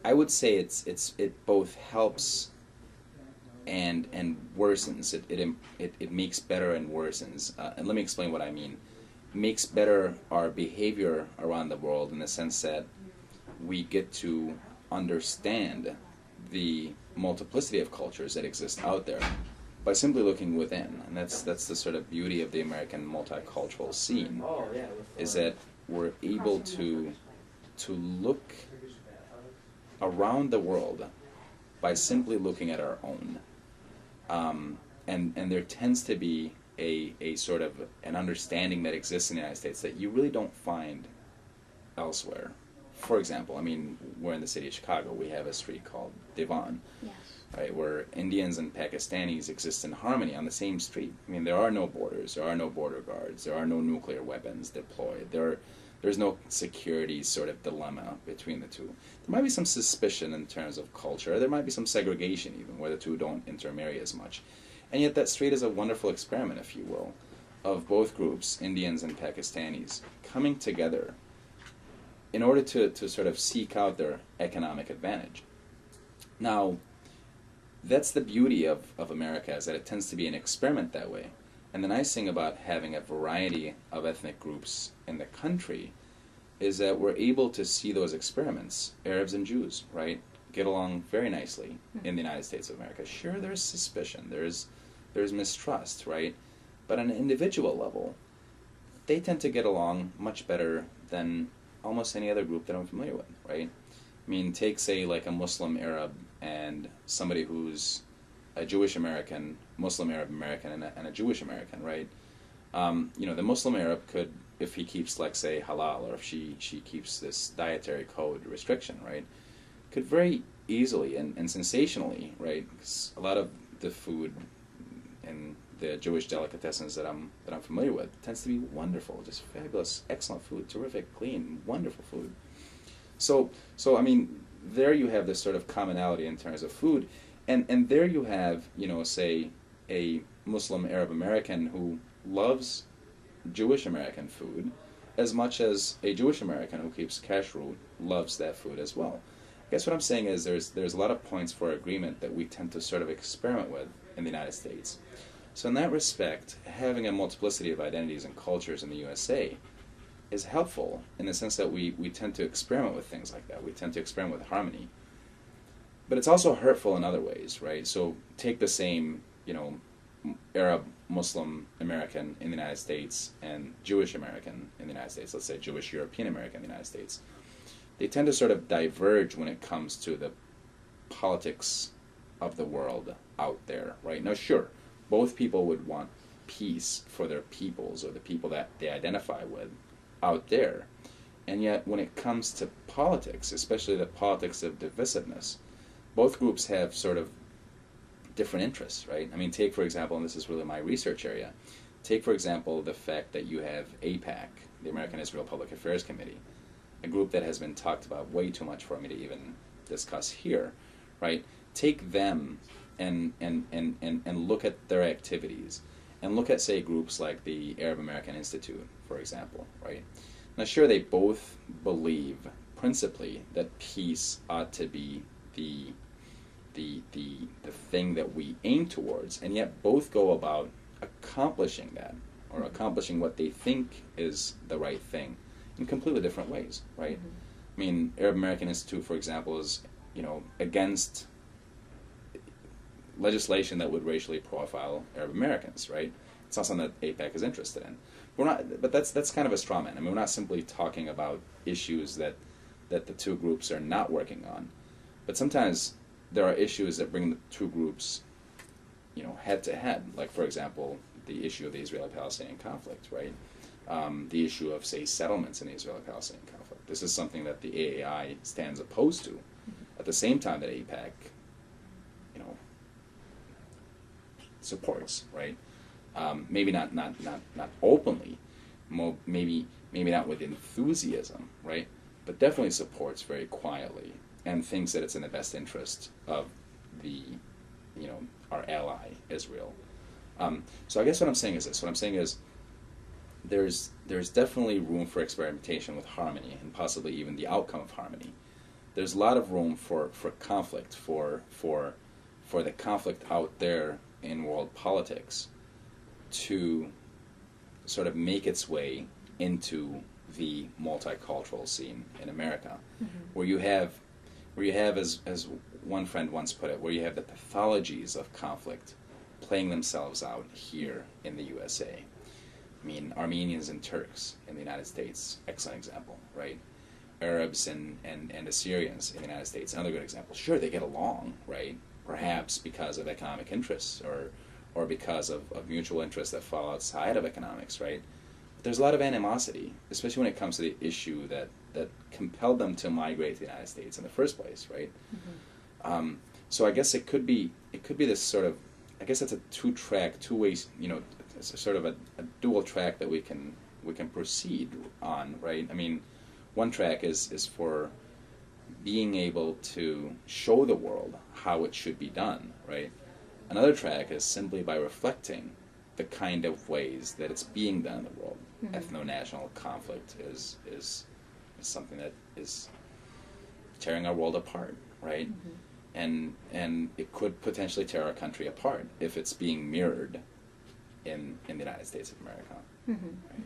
I would say it both helps and worsens. It makes better and worsens. And let me explain what I mean. It makes better our behavior around the world in the sense that we get to understand the multiplicity of cultures that exist out there by simply looking within. And that's the sort of beauty of the American multicultural scene, is that we're able to look around the world by simply looking at our own. And there tends to be a sort of an understanding that exists in the United States that you really don't find elsewhere. For example, I mean, we're in the city of Chicago. We have a street called Devon, Yes. right, where Indians and Pakistanis exist in harmony on the same street. I mean, there are no borders, there are no border guards, there are no nuclear weapons deployed. There's no security sort of dilemma between the two. There might be some suspicion in terms of culture. There might be some segregation even, where the two don't intermarry as much. And yet that street is a wonderful experiment, if you will, of both groups, Indians and Pakistanis, coming together in order to sort of seek out their economic advantage. Now, that's the beauty of America, is that it tends to be an experiment that way. And the nice thing about having a variety of ethnic groups in the country is that we're able to see those experiments, Arabs and Jews, right, get along very nicely in the United States of America. Sure, there's suspicion, there's mistrust, right? But on an individual level, they tend to get along much better than almost any other group that I'm familiar with, right? I mean, take, say, like a Muslim Arab and somebody who's a Jewish American, Muslim Arab American, and a Jewish American, right? You know, the Muslim Arab could, if he keeps, like, say, halal, or if she keeps this dietary code restriction, right, could very easily and sensationally, right, because a lot of the food and the Jewish delicatessens that I'm familiar with tends to be wonderful, just fabulous, excellent food, terrific, clean, wonderful food. So I mean, there you have this sort of commonality in terms of food, and there you have, you know, say, a Muslim Arab American who loves Jewish American food as much as a Jewish American who keeps kashrut loves that food as well. I guess what I'm saying is there's a lot of points for agreement that we tend to sort of experiment with in the United States. So in that respect, having a multiplicity of identities and cultures in the USA is helpful in the sense that we tend to experiment with things like that. We tend to experiment with harmony. But it's also hurtful in other ways, right? So take the same, you know, Arab, Muslim American in the United States and Jewish American in the United States, let's say Jewish European American in the United States. They tend to sort of diverge when it comes to the politics of the world out there, right? Now, sure, both people would want peace for their peoples or the people that they identify with out there. And yet, when it comes to politics, especially the politics of divisiveness, both groups have sort of different interests, right? I mean, take, for example, and this is really my research area, take, for example, the fact that you have AIPAC, the American Israel Public Affairs Committee, a group that has been talked about way too much for me to even discuss here, right? Take them and look at their activities, and look at, say, groups like the Arab American Institute, for example, right? Now, sure, they both believe principally that peace ought to be the thing that we aim towards, and yet both go about accomplishing that, or accomplishing what they think is the right thing, in completely different ways, right? I mean, Arab American Institute, for example, is, you know, against legislation that would racially profile Arab Americans, right? It's not something that AIPAC is interested in. We're not, but that's kind of a straw man. I mean, we're not simply talking about issues that the two groups are not working on, but sometimes there are issues that bring the two groups, you know, head to head. Like, for example, the issue of the Israeli-Palestinian conflict, right? The issue of, say, settlements in the Israeli-Palestinian conflict. This is something that the AAI stands opposed to. At the same time that AIPAC, you know, supports, right? Maybe not openly, maybe not with enthusiasm, right? But definitely supports very quietly and thinks that it's in the best interest of the, you know, our ally Israel. So I guess what I'm saying is this. What I'm saying is there's definitely room for experimentation with harmony and possibly even the outcome of harmony. there's a lot of room for conflict, for the conflict out there in world politics to sort of make its way into the multicultural scene in America, where you have, as one friend once put it, where you have the pathologies of conflict playing themselves out here in the USA. I mean, Armenians and Turks in the United States, excellent example, right? Arabs and Assyrians in the United States, another good example. Sure, they get along, right? Perhaps because of economic interests or because of mutual interests that fall outside of economics, right? But there's a lot of animosity, especially when it comes to the issue that compelled them to migrate to the United States in the first place, right? So I guess it could be this sort of, I guess it's a two-way, you know, it's a sort of a dual track that we can proceed on, right? I mean, one track is for being able to show the world how it should be done, right? Another track is simply by reflecting the kind of ways that it's being done in the world. Ethno-national conflict is something that is tearing our world apart, right? And it could potentially tear our country apart if it's being mirrored in the United States of America. Right?